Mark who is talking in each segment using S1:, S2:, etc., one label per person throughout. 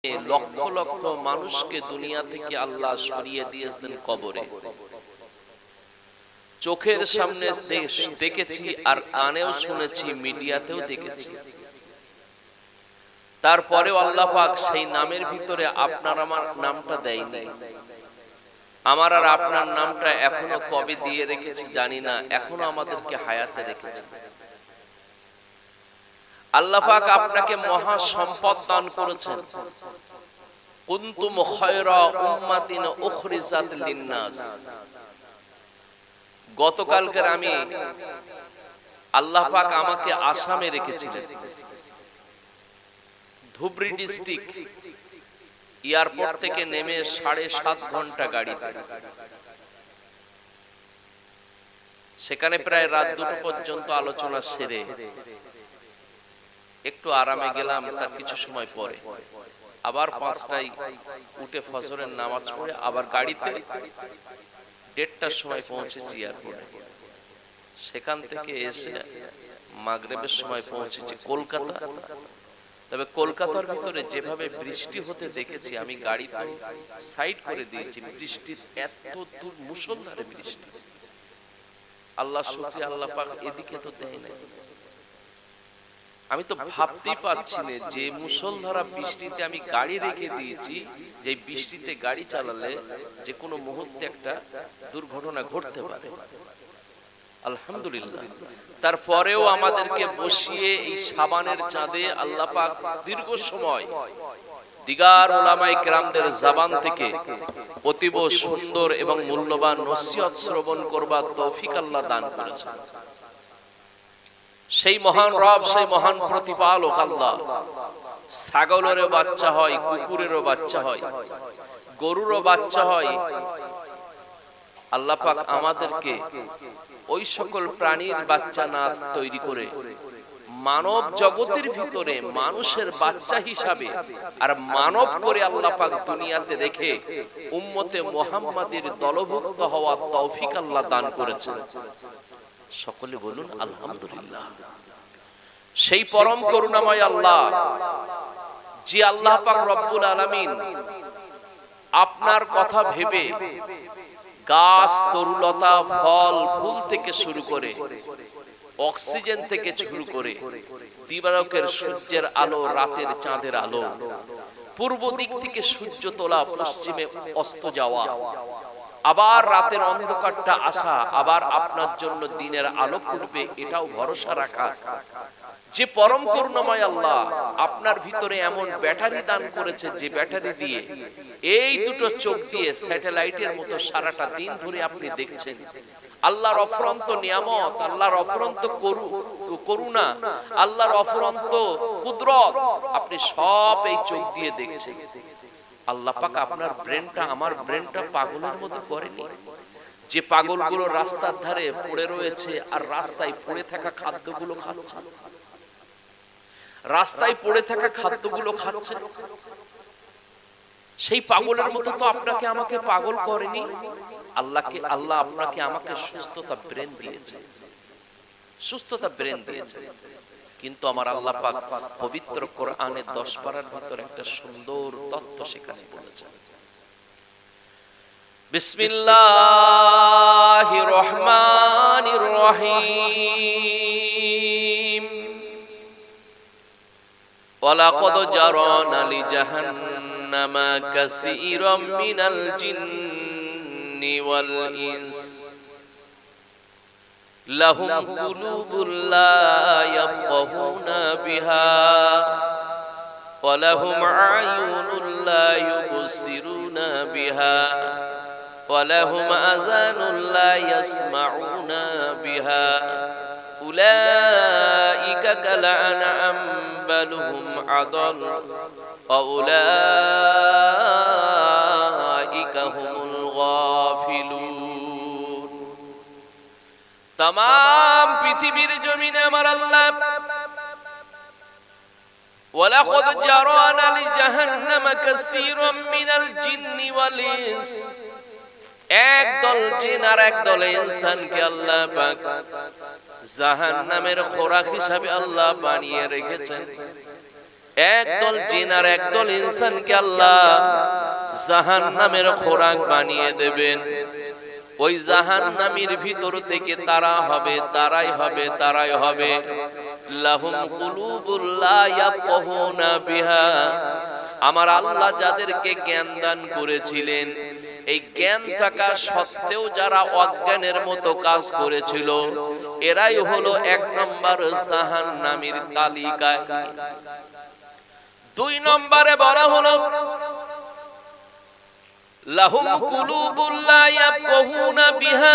S1: লক্ষ লক্ষ মানুষকে দুনিয়া থেকে আল্লাহ সরিয়ে দিয়েছেন কবরে। চোখের সামনে দেখেছি আর কানেও শুনেছি, মিডিয়াতেও দেখেছি। তারপরেও আল্লাহ পাক সেই নামের ভিতরে আপনার আমার নামটা দেয়নি। আমার আর আপনার নামটা এখনো কবে দিয়ে রেখেছি জানি না, এখনো আমাদেরকে হায়াতে রেখেছে। আল্লাহ পাক আপনাকে মহা সম্পদ দান করেছেন। কুনতুম খায়রা উম্মাতিন উখরিজাত লিন-নাস। গতকালকের আমি আল্লাহ পাক আমাকে আসামে রেখেছিলেন। ধুবড়ী ডিস্ট্রিক্ট এয়ারপোর্ট থেকে নেমে 7.5 ঘন্টা গাড়িতে, সেখানে প্রায় রাত 2টো পর্যন্ত আলোচনা সেরে একটু আরামে গেলাম। তার কিছু সময় পরে আবার 5টায় উঠে ফজরের নামাজ পড়ে আবার গাড়িতে 1:30টার সময় পৌঁছেছি এয়ারপোর্টে। সেখান থেকে এসে মাগরিবের সময় পৌঁছেছি কলকাতা। তবে কলকাতার ভিতরে যেভাবে বৃষ্টি হতে দেখেছি, আমি গাড়িতে সাইড করে দিয়েছি। বৃষ্টির এত দূর মুষলধারে বৃষ্টি, আল্লাহ শুকরিয়া, আল্লাহ পাক এদিকে তো দেয় না। আমি তো ভাবতেই পারছি না যে মুষলধারা বৃষ্টিতে আমি গাড়ি রেখে দিয়েছি, যে বৃষ্টিতে গাড়ি চালালে যে কোনো মুহূর্তে একটা দুর্ঘটনা ঘটতে পারে। আলহামদুলিল্লাহ, তারপরেও আমাদেরকে বসিয়ে এই শাবানের চাঁদে আল্লাহ পাক দীর্ঘ সময় দিগার উলামায়ে কেরামদের জবান থেকে অতীব সুন্দর এবং মূল্যবান নসিহত শ্রবণ করবার তৌফিক আল্লাহ দান করেছেন। সেই মহান রব, সেই মহান প্রতিপালক আল্লাহ ছাগলেরও বাচ্চা হয়, কুকুরেরও বাচ্চা হয়, গরুরও বাচ্চা হয়। আল্লাহ পাক আমাদেরকে ওই সকল প্রাণীর বাচ্চা না তৈরি করে মানব জগতের ভিতরে মানুষের বাচ্চা হিসাবে আর মানব করে আল্লাহ পাক দুনিয়াতে রেখে উম্মতে মুহাম্মাদের দলভুক্ত হওয়ার তৌফিক আল্লাহ দান করেছেন। সকলে বলুন আলহামদুলিল্লাহ। সেই পরম করুণাময় আল্লাহ, যে আল্লাহ পাক রব্বুল আলামিন আপনার কথা ভেবে গাছ, তরুলতা, ফল ফুল থেকে শুরু করে অক্সিজেন থেকে শুরু করে দিবালোকের সূর্যের আলো, রাতের চাঁদের আলো, পূর্ব দিক থেকে সূর্য তোলা, পশ্চিমে অস্ত যাওয়া, আবার রাতের অন্ধকারটা আসা, আবার আপনার জন্য দিনের আলো ফুটবে, এটাও ভরসা রাখা। যে পরম করুণাময় আল্লাহ আপনার ভিতরে এমন ব্যাটারি দান করেছে, যে ব্যাটারি দিয়ে এই দুটো চোখ দিয়ে স্যাটেলাইটের মতো সারাটা দিন ধরে আপনি দেখছেন। আল্লাহর অফুরন্ত নিয়ামত, আল্লাহর অফুরন্ত করুণা, আল্লাহর অফুরন্ত কুদরত আপনি সব এই চোখ দিয়ে দেখছেন। আল্লাহ পাক আপনার ব্রেনটা, আমার ব্রেনটা পাগলের মতো করেনি। যে পাগলগুলো রাস্তার ধারে পড়ে রয়েছে আর রাস্তায় পড়ে থাকা খাদ্যগুলো খাচ্ছে, রাস্তায় পড়ে থাকা খাদ্যগুলো খাচ্ছে, সেই পাগলের মতো তো আপনাকে আমাকে পাগল করেনি। আল্লাহ আপনাকে আমাকে সুস্থতা ব্রেন দিয়েছে, সুস্থতা ব্রেন দিয়েছে। কিন্তু আমার আল্লাহ পাক পবিত্র কোরআনের 10 পারার ভিতরে একটা সুন্দর তত্ত্ব সেখানে বলেছেন। বিসমিল্লাহির রহমানির রহিম। ওয়ালাকাদ জারানা লিজাহান্নামা কাসীরাম মিনাল জিন্নি ওয়াল ইনস লাহুম কুলুবুন লা ইয়াফকাহুনা বিহা ওয়া লাহুম আ'য়ুনুন লা ইউবসিরুনা বিহা ওয়া লাহুম আযানুন লা ইয়াসমাউনা বিহা উলাইকা কালআনআম বাল হুম আদাল ওয়া উলাইকা হুমুল গাফিলুন। तमाम পৃথিবীর জমিনে আমার আল্লাহ ওয়ালাকাদ জারানা লিজাহান্নামা কাসীরাম মিনাল জিন্নি ওয়াল ইনস, একদল জিন আর একদল ইনসানকে আল্লাহ পাক জাহান্নামের খোরাক হিসাবে আল্লাহ বানিয়ে রেখেছেন। একদল জিন আর একদল ইনসানকে আল্লাহ জাহান্নামের খোরাক বানিয়ে দেবেন। ওই জাহান্নামের ভিতর থেকে তারাই হবে লাহুম কুলুবুল লা ইয়াফকাহুনা বিহা। আমার আল্লাহ যাদেরকে জ্ঞান দান করেছিলেন, এই জ্ঞান থাকা সত্ত্বেও যারা অজ্ঞানের মতো কাজ করেছিল, এরাই হলো 1 নম্বর জাহান্নামীর তালিকায়। 2 নম্বরে বলা হলো লাহুম কুলুবুল লা ইয়াফকাহুনা বিহা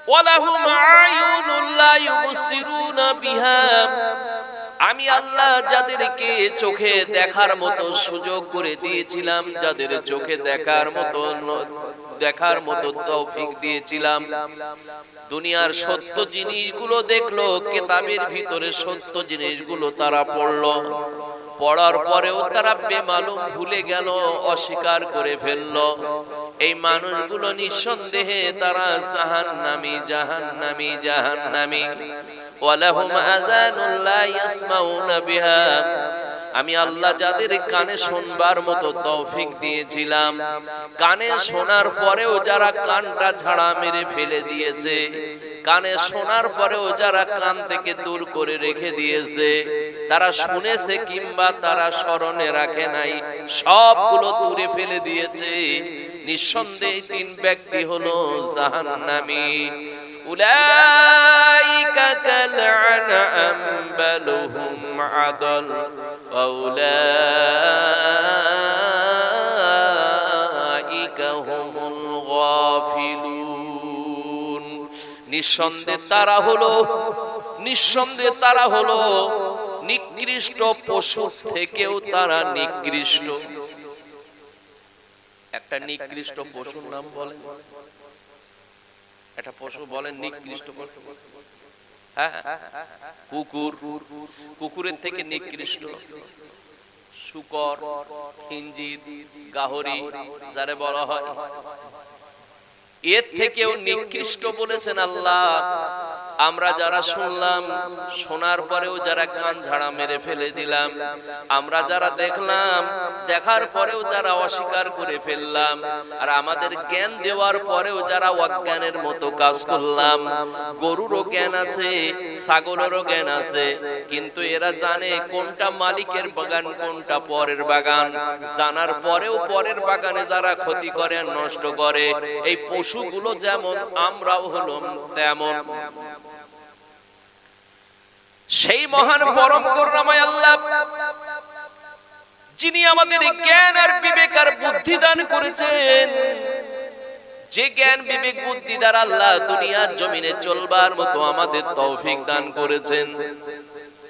S1: ওয়া লাহুম আয়ুনুল লা ইউবসিরুনা বিহা। আমি আল্লাহ যাদেরকে চোখে দেখার মতো সুযোগ করে দিয়েছিলাম, যাদের চোখে দেখার মতো তৌফিক দিয়েছিলাম, দুনিয়ার সত্য জিনিসগুলো দেখলো, কিতাবের ভিতরে সত্য জিনিসগুলো তারা পড়লো, পড়ার পরেও তারা বেমালুম ভুলে গেল, অস্বীকার করে ফেললো। এই মানুষগুলো নিঃসন্দেহে তারা জাহান্নামী। ওয়ালাহুম আযানুল লা ইয়াসমাউনা বিহা। আমি আল্লাহ যাদের কানে শুনবার মতো তৌফিক দিয়েছিলাম, কানে শোনার পরেও যারা কানটা ঝাড়া মেরে ফেলে দিয়েছে, কানে শোনার পরেও যারা কান থেকে দূর করে রেখে দিয়েছে, তারা শুনেছে কিংবা তারা স্মরণে রাখে নাই, সবগুলো দূরে ফেলে দিয়েছে, নিঃসন্দেহে 3 ব্যক্তি হলো জাহান্নামী। উলাইকা কালআনআম বালহুম আদল ওয়া উলাইকা হুমুল গাফিলুন। নিঃসন্দেহে তারা হলো নিকৃষ্ট, পশু থেকেও তারা নিকৃষ্ট। একটা নিকৃষ্ট পশুর নাম বলেন, একটা পশু বলেন নিকৃষ্ট পশু। হ্যাঁ, কুকুর, কুকুরের থেকে নিকৃষ্ট শূকর, খিঞ্জির, গাহরি যারে বলা হয়, এর থেকেও নিকৃষ্ট বলেছেন আল্লাহ। আমরা যারা শুনলাম, শোনার পরেও যারা কান ঝাড়া মেরে ফেলে দিলাম, আমরা যারা দেখলাম, দেখার পরেও যারা অস্বীকার করে ফেললাম, আর আমাদের জ্ঞান দেওয়ার পরেও যারা অজ্ঞানের মতো কাজ করলাম। গরুরও জ্ঞান আছে, ছাগলেরও জ্ঞান আছে, কিন্তু এরা জানে কোনটা মালিকের বাগান, কোনটা পরের বাগান। জানার পরেও পরের বাগানে যারা ক্ষতি করে, নষ্ট করে, এই পশুগুলো যেমন, আমরাও হলাম তেমন। সেই মহান পরম করুণাময় আল্লাহ, যিনি আমাদের জ্ঞান আর বিবেক আর বুদ্ধি দান করেছেন, যে জ্ঞান বিবেক বুদ্ধি দ্বারা আল্লাহ দুনিয়ার জমিনে চলবার মতো আমাদের তৌফিক দান করেছেন,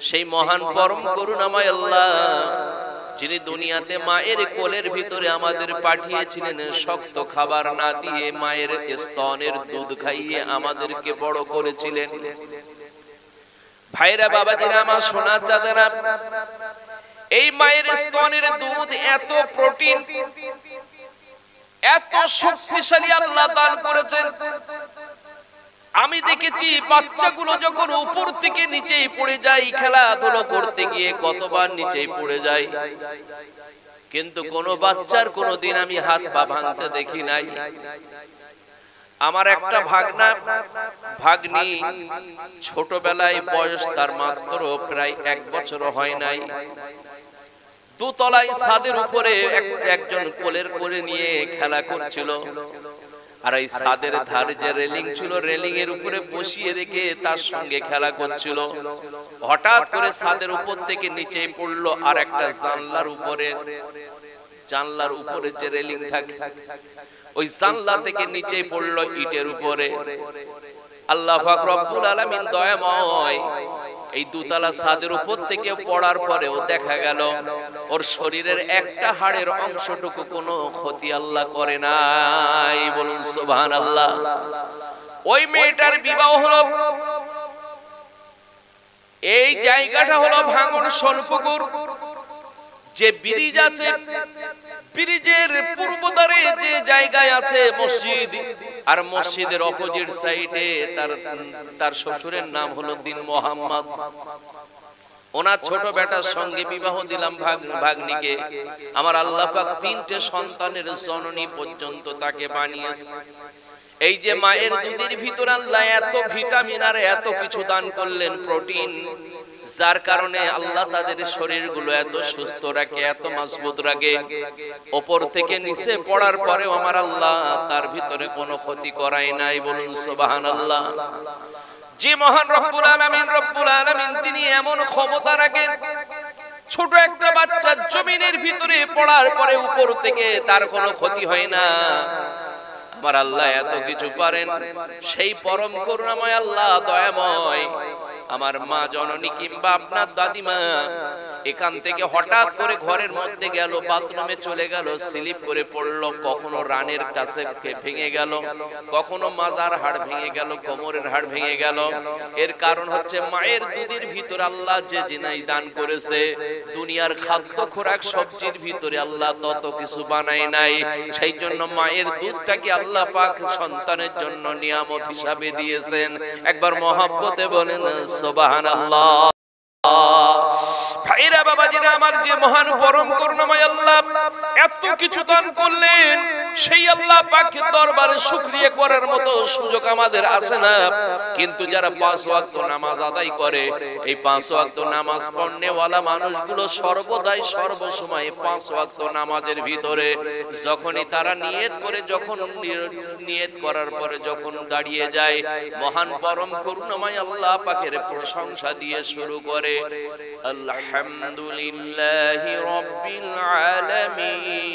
S1: সেই মহান পরম করুণাময় আল্লাহ, যিনি দুনিয়াতে মায়ের কোলের ভিতরে আমাদের পাঠিয়েছিলেন, শক্ত খাবার না দিয়ে মায়ের স্তনের দুধ খাইয়ে আমাদেরকে বড় করেছিলেন। ভাইরা, বাবাজিরা, আমার সোনা চাঁদেরা, এই মায়ের স্তনের দুধ এত প্রোটিন, এত শক্তিশালী আল্লাহ দান করেছেন। আমি দেখেছি বাচ্চাগুলো যখন উপর থেকে নিচেই পড়ে যায়, খেলাধুলো করতে গিয়ে কতবার নিচেই পড়ে যায়, কিন্তু কোন বাচ্চার কোনদিন আমি হাত পা ভাঙতে দেখি নাই। আমার একটা ভাগ্নি ছোটবেলায়, বয়স তার মাত্র প্রায় 1 বছর হয় নাই, দোতলায় ছাদের উপরে একজন কোলের করে নিয়ে খেলা করছিল, আর এই ছাদের ধারে যে রেলিং ছিল, রেলিং এর উপরে বসিয়ে রেখে তার সঙ্গে খেলা করছিল। হঠাৎ করে ছাদের উপর থেকে নিচে পড়লো, আর একটা জানলার উপরে যে রেলিং থাকে, ওই জানলা থেকে নিচে পড়লো ইটের উপরে। আল্লাহ পাক রব্বুল আলামিন দয়াময়, এই দুতলা ছাদের উপর থেকে পড়ার পরেও দেখা গেল ওর শরীরের একটা হাড়ের অংশটুকু কোনো ক্ষতি আল্লাহ করে নাই। বলুন সুবহানাল্লাহ। ওই মেয়েটার বিবাহ হলো, এই জায়গাটা হলো ভাঙন সোনপুকুর। যে ব্রিজ আছে, ব্রিজের পূর্ব ধারে যে জায়গায় আছে মসজিদ, আর মসজিদের অপোজিট সাইডে তার শ্বশুরের নাম হলো দিন মোহাম্মদ। ওনার ছোট বেটার সঙ্গে বিবাহ দিলাম ভাগ্নিকে। আমার আল্লাহ পাক 3টে সন্তানের জননী পর্যন্ত তাকে বানিয়েছে। এই যে মায়ের দুধের ভিতর আল্লাহ এত ভিটামিন আর এত কিছু দান করলেন, প্রোটিন, যার কারণে আল্লাহ তাদের শরীরগুলো এত সুস্থ রাখে, এত মজবুত রাখে। উপর থেকে নিচে পড়ার পরেও আমার আল্লাহ তার ভিতরে কোনো ক্ষতি করায় নাই। বলুন সুবহানাল্লাহ। যে মহান রব্বুল আলামিন তিনি এমন ক্ষমতা রাখেন, ছোট একটা বাচ্চা জমিনের ভিতরে পড়ার পরে উপর থেকে তার কোনো ক্ষতি হয় না। আমার আল্লাহ এত কিছু পারেন। সেই পরম করুণাময় আল্লাহ, দয়াময় আমার মা জননী কিংবা আপনার দাদিমা এখান থেকে হঠাৎ করে ঘরের মধ্যে গেল, বাথরুমে চলে গেল, স্লিপ করে পড়লো, কখনো রানের কাছে ভেঙে গেল, কখনো মাজার হাড় ভেঙে গেল, কোমরের হাড় ভেঙে গেল। এর কারণ হচ্ছে মায়ের দুধের ভিতর আল্লাহ যে জিনিস দান করেছে, দুনিয়ার খাদ্য খোরাক সবজির ভিতরে আল্লাহ তত কিছু বানায় নাই। সেই জন্য মায়ের দুধটাকে আল্লাহ পাক সন্তানের জন্য নিয়ামত হিসাবে দিয়েছেন। একবার মহব্বতে বলেন সুবহানাল্লাহ। ভাইরা বাবাজিরা আমার, যে মহান পরম করুণাময় আল্লাহ এত কিছু দান করলেন, সেই আল্লাহ পাকের দরবারে শুকরিয়া করার মতো সুযোগ আমাদের আছে না। কিন্তু যারা 5 ওয়াক্ত নামাজ আদায় করে, এই 5 ওয়াক্ত নামাজ পড়নেওয়ালা মানুষগুলো সর্বদাই সর্বসময় 5 ওয়াক্ত নামাজের ভিতরে যখনই তারা নিয়ত করে, যখন নিয়ত করার পরে যখন দাঁড়িয়ে যায়, মহান পরম করুণাময় আল্লাহ পাকের প্রশংসা দিয়ে শুরু করে, আলহামদুলিল্লাহি রাব্বিল আলামিন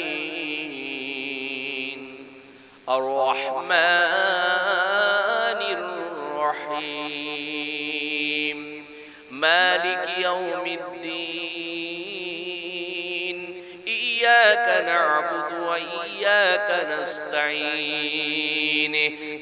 S1: আর রহমানির রহিম মালিকি ইয়াউমিদ্দিন ইয়াকা না'বুদু ওয়া ইয়াকা নাস্তাঈন।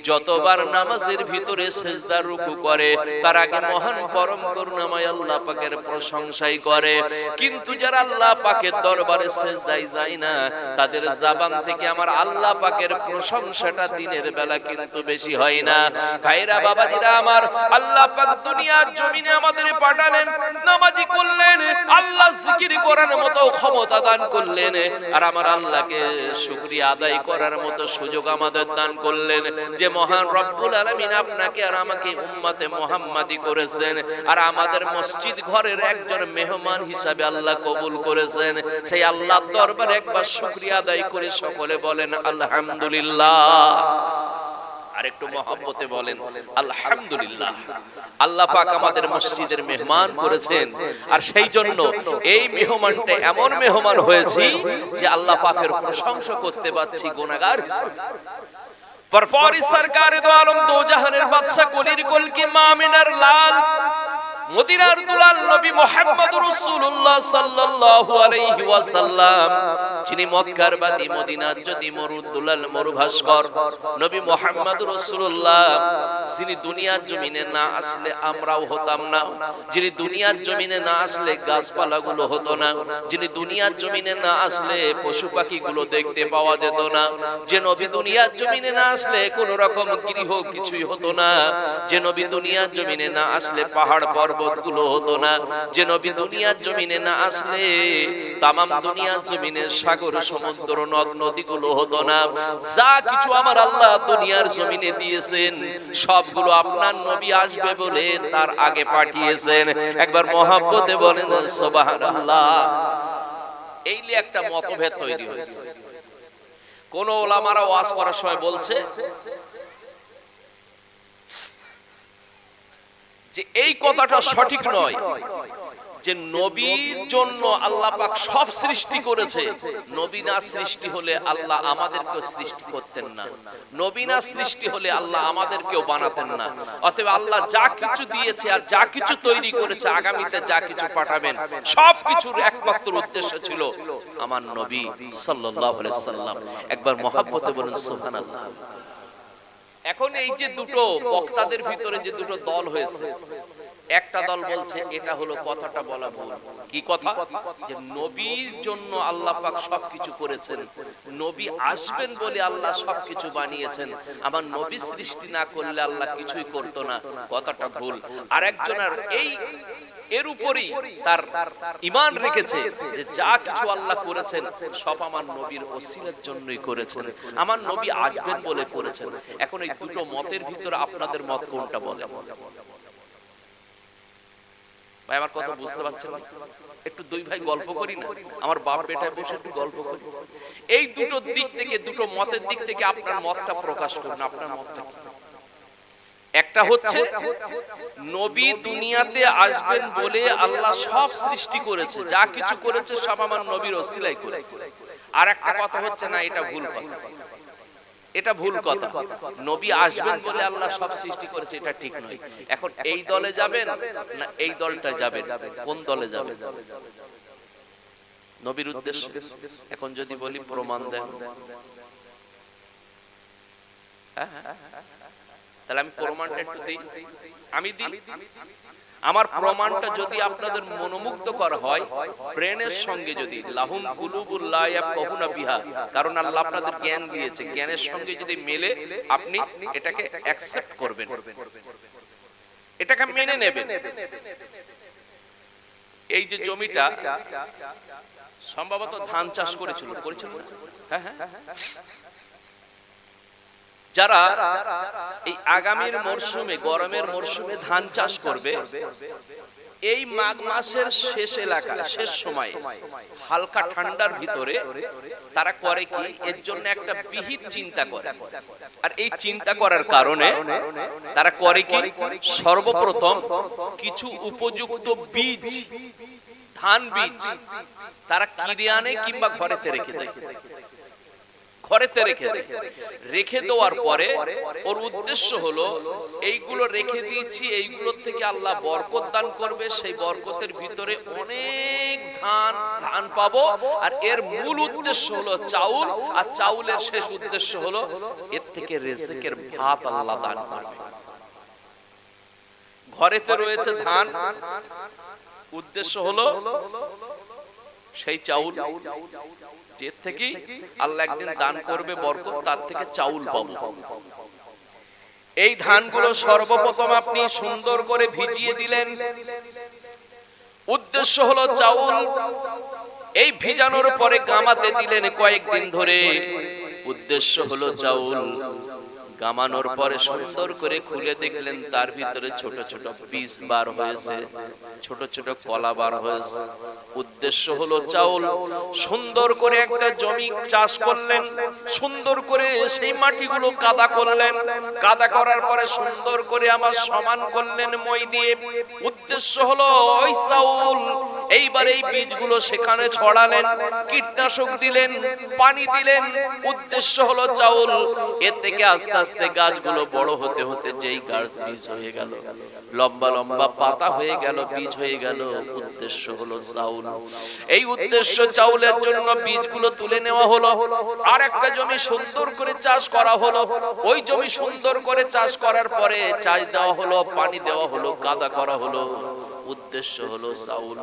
S1: যতবার নামাজের ভিতরে সিজদা রুকু করে, তার আগে মহান পরম করুণাময় আল্লাহ পাকের প্রশংসাই করে। কিন্তু যারা আল্লাহ পাকের দরবারে সিজদায় যায় না, তাদের জবান থেকে আমার আল্লাহ পাকের প্রশংসাটা দিনের বেলা কিন্তু বেশি হয় না। ভাইরা বাবাজিরা আমার, আল্লাহ পাক দুনিয়ার জমিনে আমাদের পাঠালেন, নামাজি করলেন, আল্লাহ জিকির করার মতো ক্ষমতা দান করলেন, আর আমার আল্লাহকে শুকরিয়া আদায় করার মতো সুযোগ আমাদের দান করলেন। যে মহান রব্বুল আলামিন আপনাকে আর আমাকে উম্মতে মুহাম্মাদি করেছেন, আর আমাদের মসজিদ ঘরের একজন মেহমান হিসাবে আল্লাহ কবুল করেছেন, সেই আল্লাহর দরবারে একবার শুকরিয়া আদায় করে সকলে বলেন আলহামদুলিল্লাহ। আর একটু মহব্বতে বলেন আলহামদুলিল্লাহ। আল্লাহ পাক আমাদের মসজিদের মেহমান করেছেন, আর সেই জন্য এই মেহমানটা এমন মেহমান হয়েছি যে আল্লাহ পাকের প্রশংসা করতে পারছি গুনাহগার হিসেবে। পরপরই সরকারে দো আলম, দো জাহানের বাদশা, কলির কলকি, মামিনার লাল, মদিনার দুলাল নবী মুহাম্মদুর রাসূলুল্লাহ সাল্লাল্লাহু আলাইহি ওয়াসাল্লাম, যিনি মক্কার বাদী, মদিনার যদি দুলাল মরুভাস্কর নবী মুহাম্মদুর রাসূলুল্লাহ, যিনি দুনিয়ার জমিনে না আসলে আমরাও হতাম না, যিনি দুনিয়ার জমিনে না আসলে গাছপালাগুলো হতো না, যিনি দুনিয়ার জমিনে না আসলে পশু পাখিগুলো দেখতে পাওয়া যেত না, যে নবী দুনিয়ার জমিনে না আসলে কোন রকম গৃহ কিছুই হতো না, যে নবী দুনিয়ার জমিনে না আসলে পাহাড় পর্বতগুলো হতো না, যে নবী দুনিয়ার জমিনে না আসলে তামাম দুনিয়ার জমিনে সাগর সমুদ্র নদ নদীগুলো হতো না। যা কিছু আমার আল্লাহ দুনিয়ার জমিনে দিয়েছেন, সবগুলো আপনার নবী আসবে বলে তার আগে পাঠিয়েছেন। একবার মহব্বতে বলেন সুবহানাল্লাহ। এই নিয়ে একটা মতভেদ তৈরি হয়েছে। কোন ওলামারা ওয়াজ করার সময় বলছে যে এই কথাটা সঠিক নয়, যে নবীর জন্য আল্লাহ পাক সব সৃষ্টি করেছে, নবী না সৃষ্টি হলে আল্লাহ আমাদেরকেও সৃষ্টি করতেন না, নবী না সৃষ্টি হলে আল্লাহ আমাদেরকেও বানাতেন না। অতএব আল্লাহ যা কিছু দিয়েছে আর যা কিছু তৈরি করেছে, আগামীতে যা কিছু পাঠাবেন, সব কিছুর একমাত্র উদ্দেশ্য ছিল আমার নবী সাল্লাল্লাহু আলাইহি সাল্লাম। একবার মহব্বতে বলুন সুবহানাল্লাহ। এখন এই যে দুটো বক্তাদের ভিতরে যে দুটো দল হয়েছে, একটা দল বলছে এটা হলো কথাটা বলা ভুল। কি কথা? যে নবীর জন্য আল্লাহ পাক সবকিছু করেছেন, নবী আসবেন বলে আল্লাহ সবকিছু বানিয়েছেন, আমার নবী সৃষ্টি না করলে আল্লাহ কিছুই করতো না, কথাটা ভুল। আরেকজনের এই এর উপরই তার ঈমান রেখেছে যে যা কিছু আল্লাহ করেছেন সব আমার নবীর ওসিলার জন্যই করেছেন, আমার নবী আসবেন বলে করেছেন। এখন এই দুটো মতের ভিতরে আপনাদের মত কোনটা বলে? ভাই আমার কথা বুঝতে পারছেন? একটু দুই ভাই গল্প করি না, আমার বাপ বেটায় বসে একটু গল্প করি। এই দুটো দিক থেকে, দুটো মতের দিক থেকে আপনার মতটা প্রকাশ করুন। আপনার মতটা কি? একটা হচ্ছে নবী দুনিয়াতে আসবেন বলে আল্লাহ সব সৃষ্টি করেছে, যা কিছু করেছে সব আমার নবীর ওসিলাই করেছে। আর একটা কথা হচ্ছে না, এটা ভুল কথা, এটা ভুল কথা। নবী আসবেন বলে আল্লাহ সব সৃষ্টি করেছে, এটা ঠিক নয়। এখন এই দলে যাবেন না এই দলটা যাবেন? কোন দলে যাবেন? নবীর উদ্দেশ্য এখন যদি বলি প্রমাণ দেন, তাহলে আমি প্রমাণটা একটু দিই। আমি দিই। আমার প্রমাণটা যদি আপনাদের মনোমুগ্ধ করা হয়, ব্রেনের সঙ্গে যদি লাহুম কুলুবুল লা ইয়াফকাহুনা বিহা, কারণ আল্লাহ আপনাদের জ্ঞান দিয়েছে, জ্ঞানের সঙ্গে যদি মেলে আপনি এটাকে অ্যাকসেপ্ট করবেন, এটাকে মেনে নেবেন। এই যে জমিটা সম্ভবত ধান চাষ করেছিল, হ্যাঁ হ্যাঁ, যারা এই আগামীর মরশুমে, গরমের মরশুমে ধান চাষ করবে, এই মাঘ মাসের শেষ এলাকা, শেষ সময় হালকা ঠান্ডার ভিতরে তারা করে কি, এর জন্য একটা বিহিত চিন্তা করে। আর এই চিন্তা করার কারণে তারা করে কি, সর্বপ্রথম কিছু উপযুক্ত বীজ, ধান বীজ তারা কিনে আনে কিংবা ঘরেতে রেখে দেয়। ঘরেতে রেখে দেওয়ার পরে ওর উদ্দেশ্য হলো এইগুলো রেখে দিয়েছি, এইগুলোর থেকে আল্লাহ বরকত দান করবে, সেই বরকতের ভিতরে অনেক ধান পাবো। আর এর মূল উদ্দেশ্য হলো চাউল, আর চাউলের শেষ উদ্দেশ্য হলো এর থেকে রিজিকের ভাত আল্লাহ দান করবে। ঘরেতে রয়েছে ধান, উদ্দেশ্য হলো সেই চাউল, যে থেকে আল্লাহ একদিন দান করবে বরকত, তার থেকে চাউল পাবো। এই ধানগুলো সর্বপ্রথম আপনি সুন্দর করে ভিজিয়ে দিলেন, উদ্দেশ্য হলো চাউল। এই ভিজানোর পরে গামাতে দিলেন কয়েকদিন ধরে, উদ্দেশ্য হলো চাউল। গামানোর পরে সুন্দর করে খুলে দেখলেন তার ভিতরে ছোট ছোট বীজ বার হয়েছে, ছোট ছোট কলা বার হয়েছে, উদ্দেশ্য হলো চাউল। সুন্দর করে একটা জমি চাষ করলেন, সুন্দর করে সেই মাটিগুলো কাদা করলেন, কাদা করার পরে সুন্দর করে আমার সমান করলেন মই দিয়ে, উদ্দেশ্য হলো ওই চাউল। এইবার এই বীজগুলো সেখানে ছড়ালেন, কীটনাশক দিলেন, পানি দিলেন, উদ্দেশ্য হলো চাউল। এর থেকে আস্তে আস্তে গাছগুলো বড় হতে হতে যেই গাছ বীজ হয়ে গেল, লম্বা লম্বা পাতা হয়ে গেল, বীজ হয়ে গেল, উদ্দেশ্য হলো চাউল। এই উদ্দেশ্য চাউলের জন্য বীজগুলো তুলে নেওয়া হলো, আর একটা জমি সুন্দর করে চাষ করা হলো। ওই জমি সুন্দর করে চাষ করার পরে চাষ দেওয়া হলো, পানি দেওয়া হলো, কাদা করা হলো, উদ্দেশ্য হলো চাউল।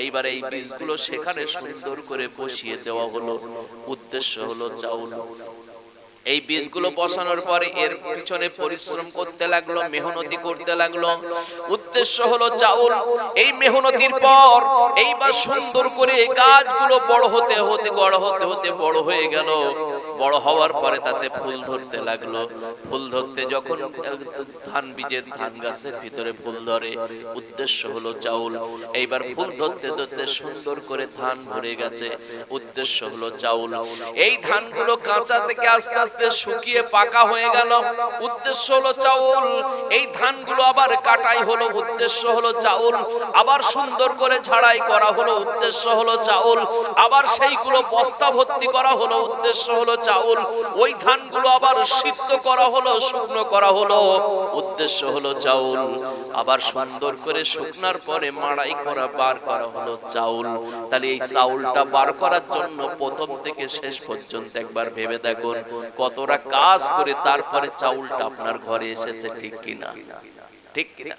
S1: এইবার এই বীজগুলো সেখানে সুন্দর করে বসিয়ে দেওয়া হলো, উদ্দেশ্য হলো চাউল। এই বীজগুলো বসানোর পরে এর পিছনে পরিশ্রম করতে লাগলো, মেহনতি করতে লাগলো, উদ্দেশ্য হলো চাউল। এই মেহনতির পর এইবার সুন্দর করে গাছগুলো বড় হতে হতে বড় হয়ে গেল। বড় হওয়ার পরে তাতে ফুল ধরতে লাগলো, ফুল ধরতে যখন ধান বীজের ধান গাছের ভিতরে ফুল ধরে, উদ্দেশ্য হলো চাউল। এইবার ফুল ধরতে ধরতে সুন্দর করে ধান ভরে গেছে, উদ্দেশ্য হলো চাউল। এই ধানগুলো কাঁচা থেকে আস্তে আস্তে শুকিয়ে পাকা হয়ে গেল, উদ্দেশ্য হলো চাউল। এই ধানগুলো আবার কাটাই হলো, উদ্দেশ্য হলো চাউল। আবার সুন্দর করে ঝাড়াই করা হলো, উদ্দেশ্য হলো চাউল। আবার সেইগুলো বস্তা ভর্তি করা হলো, উদ্দেশ্য হলো চাউল। ওই ধানগুলো আবার সিদ্ধ করা হলো, শুকনো করা হলো, উদ্দেশ্য হলো চাউল। আবার সুন্দর করে শুকনার পরে মাড়াই করা, বার করা হলো চাউল। তাহলে এই চাউলটা বার করার জন্য প্রথম থেকে শেষ পর্যন্ত একবার ভেবে দেখুন কতটা কাজ করে তারপরে চাউলটা আপনার ঘরে এসেছে, ঠিক কিনা? ঠিক কিনা?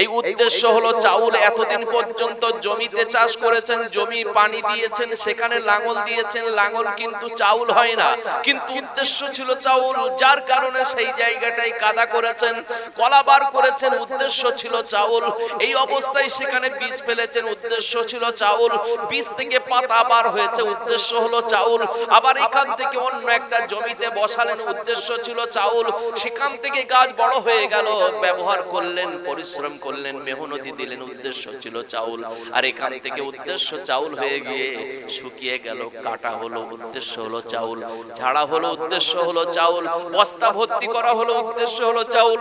S1: এই উদ্দেশ্য হলো চাউল। এতদিন পর্যন্ত জমিতে চাষ করেছেন, জমি পানি দিয়েছেন, সেখানে লাঙল দিয়েছেন, লাঙল কিন্তু চাউল হয় না, কিন্তু উদ্দেশ্য ছিল চাউল। যার কারণে সেই জায়গাটাই কাদা করেছেন, কলাবার করেছেন, উদ্দেশ্য ছিল চাউল। এই অবস্থায় সেখানে বীজ ফেলেছেন, উদ্দেশ্য ছিল চাউল। বীজ থেকে পাতা বার হয়েছে, উদ্দেশ্য হলো চাউল। আবার এখান থেকে অন্য একটা জমিতে বসালেন, উদ্দেশ্য ছিল চাউল। সেখান থেকে গাছ বড় হয়ে গেল, ব্যবহার করলেন, পরিশ্রম করলেন, মেহনতি দিলেন, উদ্দেশ্য ছিল চাউল। আর এখান থেকে উদ্দেশ্য চাউল হয়ে গিয়ে শুকিয়ে গেল, কাটা হলো, উদ্দেশ্য হলো চাউল। ঝাড়া হলো, উদ্দেশ্য হলো চাউল। বস্তা ভর্তি করা হলো, উদ্দেশ্য হলো চাউল।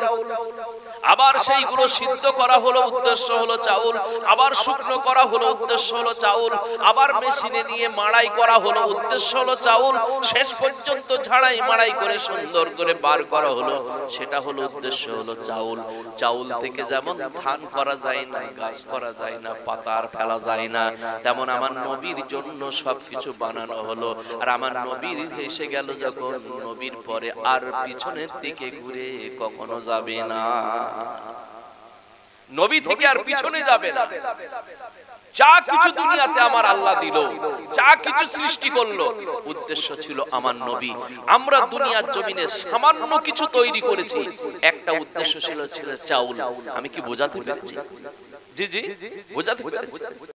S1: আবার সেইগুলো সিদ্ধ করা হলো, উদ্দেশ্য হলো চাউল। আবার শুকনো করা হলো, উদ্দেশ্য হলো চাউল। আবার মেশিনে নিয়ে মাড়াই করা হলো, উদ্দেশ্য হলো চাউল। শেষ পর্যন্ত ঝাড়াই মাড়াই করে সুন্দর করে বার করা হলো, সেটা হলো উদ্দেশ্য হলো চাউল। চাউল থেকে যেমন ধান করা যায় না, গাছ করা যায় না, পাতা আর ফেলা যায় না, তেমন আমার নবীর জন্য সবকিছু বানানো হলো। আর আমার নবীর এসে গেল যখন, নবীর পরে আর পিছনের দিকে ঘুরে কখনো যাবে না। নবী থেকে আর পিছনে যাবে না। যা কিছু দুনিয়াতে আমার আল্লাহ দিল, যা কিছু সৃষ্টি করলো, উদ্দেশ্য ছিল আমার নবী। আমরা দুনিয়ার জমিনে সামান্য কিছু তৈরি করেছি, একটা উদ্দেশ্য ছিল চাউল। আমি কি বোঝাতে পেরেছি? জি জি, বোঝাতে পেরেছি।